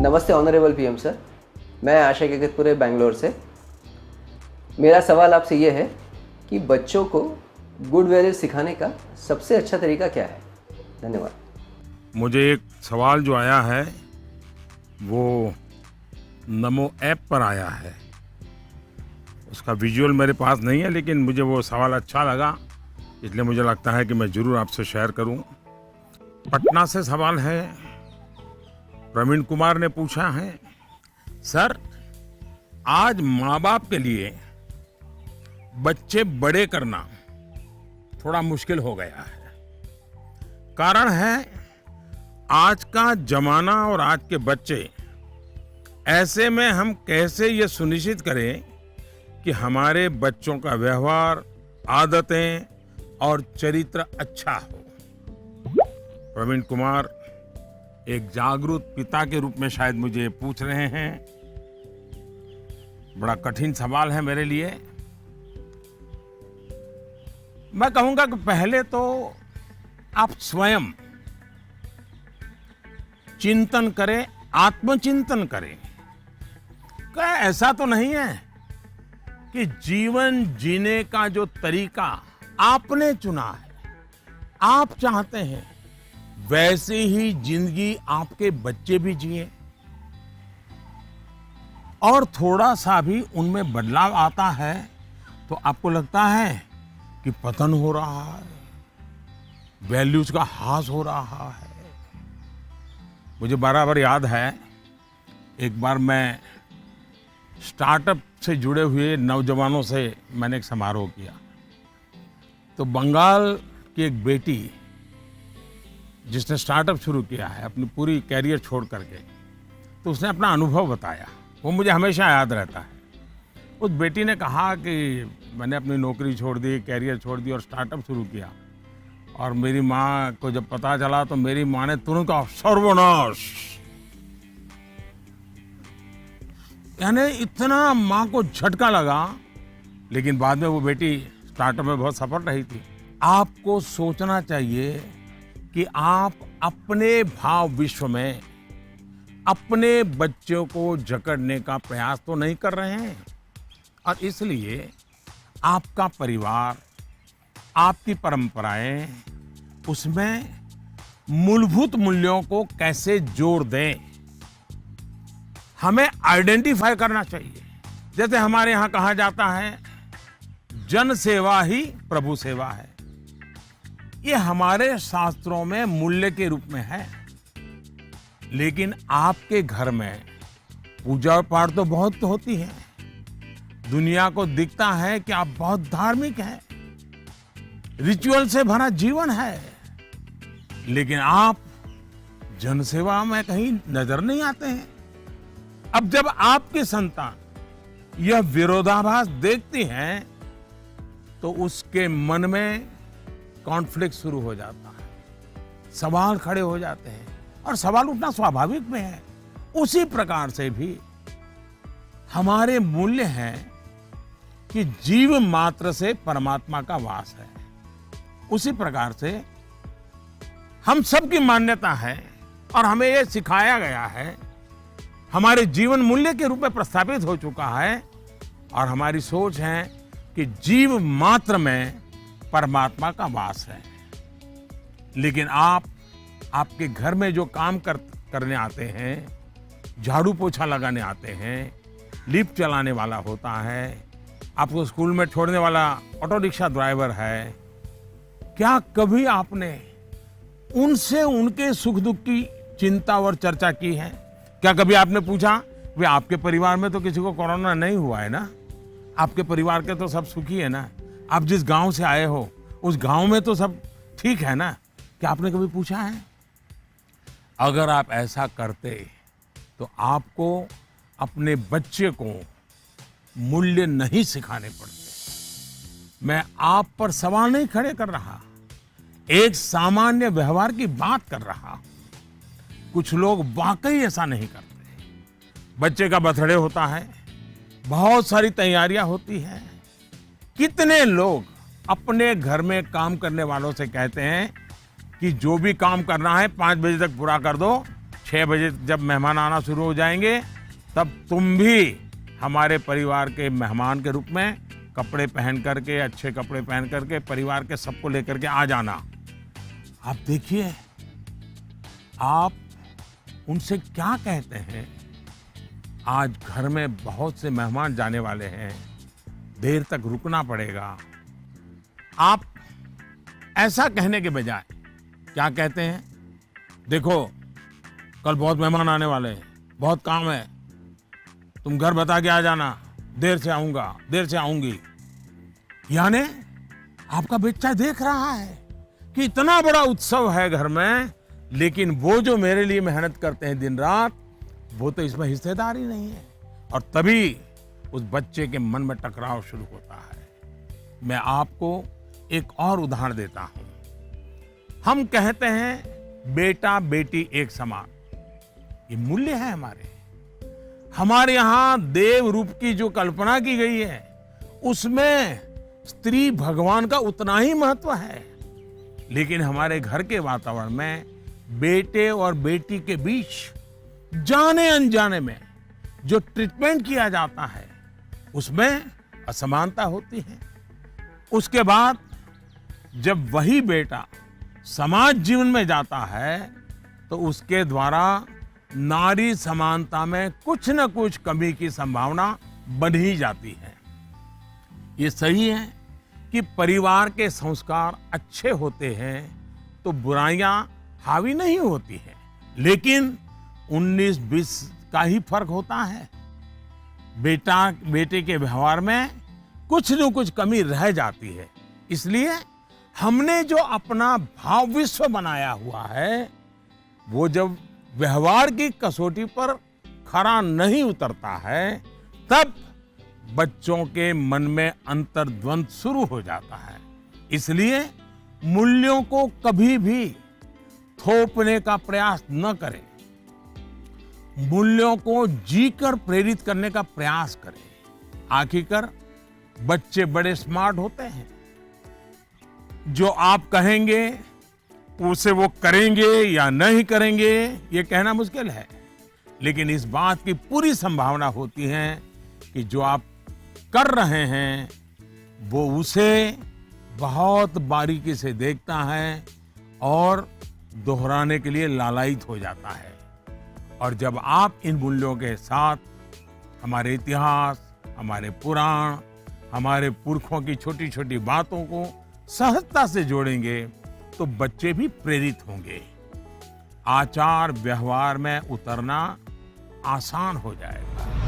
नमस्ते honourable PM sir, मैं आशा केकतपुरे बेंगलोर से। मेरा सवाल आपसे ये है कि बच्चों को गुड वैल्यूज सिखाने का सबसे अच्छा तरीका क्या है? धन्यवाद। मुझे एक सवाल जो आया है वो नमो ऐप पर आया है। उसका विजुअल मेरे पास नहीं है, लेकिन मुझे वो सवाल अच्छा लगा, इसलिए मुझे लगता है कि मैं ज़रूर आपसे शेयर करूं। पटना से सवाल है, प्रवीण कुमार ने पूछा है, सर आज माँ बाप के लिए बच्चे बड़े करना थोड़ा मुश्किल हो गया है। कारण है आज का जमाना और आज के बच्चे। ऐसे में हम कैसे ये सुनिश्चित करें कि हमारे बच्चों का व्यवहार, आदतें और चरित्र अच्छा हो। प्रवीण कुमार एक जागरूक पिता के रूप में शायद मुझे पूछ रहे हैं। बड़ा कठिन सवाल है मेरे लिए। मैं कहूंगा कि पहले तो आप स्वयं चिंतन करें, आत्मचिंतन करें। क्या ऐसा तो नहीं है कि जीवन जीने का जो तरीका आपने चुना है, आप चाहते हैं वैसे ही जिंदगी आपके बच्चे भी जिए और थोड़ा सा भी उनमें बदलाव आता है तो आपको लगता है कि पतन हो रहा है, वैल्यूज का ह्रास हो रहा है। मुझे बराबर याद है, एक बार मैं स्टार्टअप से जुड़े हुए नौजवानों से मैंने एक समारोह किया। तो बंगाल की एक बेटी जिसने स्टार्टअप शुरू किया है अपनी पूरी कैरियर छोड़ करके, तो उसने अपना अनुभव बताया, वो मुझे हमेशा याद रहता है। उस बेटी ने कहा कि मैंने अपनी नौकरी छोड़ दी, कैरियर छोड़ दी और स्टार्टअप शुरू किया, और मेरी माँ को जब पता चला तो मेरी माँ ने तुरंत कहा सर्वनाश। यानी इतना माँ को झटका लगा, लेकिन बाद में वो बेटी स्टार्टअप में बहुत सफल रही थी। आपको सोचना चाहिए कि आप अपने भाव विश्व में अपने बच्चों को जकड़ने का प्रयास तो नहीं कर रहे हैं, और इसलिए आपका परिवार, आपकी परंपराएं, उसमें मूलभूत मूल्यों को कैसे जोड़ दें, हमें आइडेंटिफाई करना चाहिए। जैसे हमारे यहां कहा जाता है, जन सेवा ही प्रभु सेवा है। ये हमारे शास्त्रों में मूल्य के रूप में है। लेकिन आपके घर में पूजा पाठ तो बहुत होती है, दुनिया को दिखता है कि आप बहुत धार्मिक हैं, रिचुअल से भरा जीवन है, लेकिन आप जनसेवा में कहीं नजर नहीं आते हैं। अब जब आपकी संतान यह विरोधाभास देखती हैं तो उसके मन में कॉन्फ्लिक्ट शुरू हो जाता है, सवाल खड़े हो जाते हैं, और सवाल उठना स्वाभाविक में है। उसी प्रकार से भी हमारे मूल्य हैं कि जीव मात्र से परमात्मा का वास है। उसी प्रकार से हम सबकी मान्यता है और हमें यह सिखाया गया है, हमारे जीवन मूल्य के रूप में प्रस्थापित हो चुका है, और हमारी सोच है कि जीव मात्र में परमात्मा का वास है। लेकिन आपके घर में जो काम करने आते हैं, झाड़ू पोछा लगाने आते हैं, लिफ्ट चलाने वाला होता है, आपको स्कूल में छोड़ने वाला ऑटो रिक्शा ड्राइवर है, क्या कभी आपने उनसे उनके सुख दुख की चिंता और चर्चा की है? क्या कभी आपने पूछा, वे आपके परिवार में तो किसी को कोरोना नहीं हुआ है ना, आपके परिवार के तो सब सुखी है ना, आप जिस गांव से आए हो उस गांव में तो सब ठीक है ना? क्या आपने कभी पूछा है? अगर आप ऐसा करते तो आपको अपने बच्चे को मूल्य नहीं सिखाने पड़ते। मैं आप पर सवाल नहीं खड़े कर रहा, एक सामान्य व्यवहार की बात कर रहा। कुछ लोग वाकई ऐसा नहीं करते। बच्चे का बर्थडे होता है, बहुत सारी तैयारियां होती हैं। कितने लोग अपने घर में काम करने वालों से कहते हैं कि जो भी काम करना है 5 बजे तक पूरा कर दो, 6 बजे जब मेहमान आना शुरू हो जाएंगे तब तुम भी हमारे परिवार के मेहमान के रूप में कपड़े पहन करके, अच्छे कपड़े पहन करके परिवार के सबको लेकर के आ जाना। आप देखिए, आप उनसे क्या कहते हैं। आज घर में बहुत से मेहमान जाने वाले हैं, देर तक रुकना पड़ेगा। आप ऐसा कहने के बजाय क्या कहते हैं, देखो कल बहुत मेहमान आने वाले हैं, बहुत काम है, तुम घर बता के आ जाना, देर से आऊंगा, देर से आऊंगी। यानी आपका बच्चा देख रहा है कि इतना बड़ा उत्सव है घर में, लेकिन वो जो मेरे लिए मेहनत करते हैं दिन रात, वो तो इसमें हिस्सेदार ही नहीं है। और तभी उस बच्चे के मन में टकराव शुरू होता है। मैं आपको एक और उदाहरण देता हूं। हम कहते हैं बेटा बेटी एक समान, ये मूल्य है हमारे यहां देव रूप की जो कल्पना की गई है, उसमें स्त्री भगवान का उतना ही महत्व है। लेकिन हमारे घर के वातावरण में बेटे और बेटी के बीच जाने अनजाने में जो ट्रीटमेंट किया जाता है, उसमें असमानता होती है। उसके बाद जब वही बेटा समाज जीवन में जाता है, तो उसके द्वारा नारी समानता में कुछ न कुछ कमी की संभावना बन ही जाती है। ये सही है कि परिवार के संस्कार अच्छे होते हैं तो बुराइयां हावी नहीं होती है, लेकिन 19-20 का ही फर्क होता है। बेटा बेटे के व्यवहार में कुछ न कुछ कमी रह जाती है। इसलिए हमने जो अपना भाव विश्व बनाया हुआ है, वो जब व्यवहार की कसौटी पर खरा नहीं उतरता है, तब बच्चों के मन में अंतर्द्वंद शुरू हो जाता है। इसलिए मूल्यों को कभी भी थोपने का प्रयास न करें, मूल्यों को जीकर प्रेरित करने का प्रयास करें। आखिरकार बच्चे बड़े स्मार्ट होते हैं, जो आप कहेंगे उसे वो करेंगे या नहीं करेंगे, ये कहना मुश्किल है। लेकिन इस बात की पूरी संभावना होती है कि जो आप कर रहे हैं वो उसे बहुत बारीकी से देखता है और दोहराने के लिए लालायित हो जाता है। और जब आप इन मूल्यों के साथ हमारे इतिहास, हमारे पुराण, हमारे पुरखों की छोटी छोटी बातों को सहजता से जोड़ेंगे, तो बच्चे भी प्रेरित होंगे। आचार व्यवहार में उतरना आसान हो जाएगा।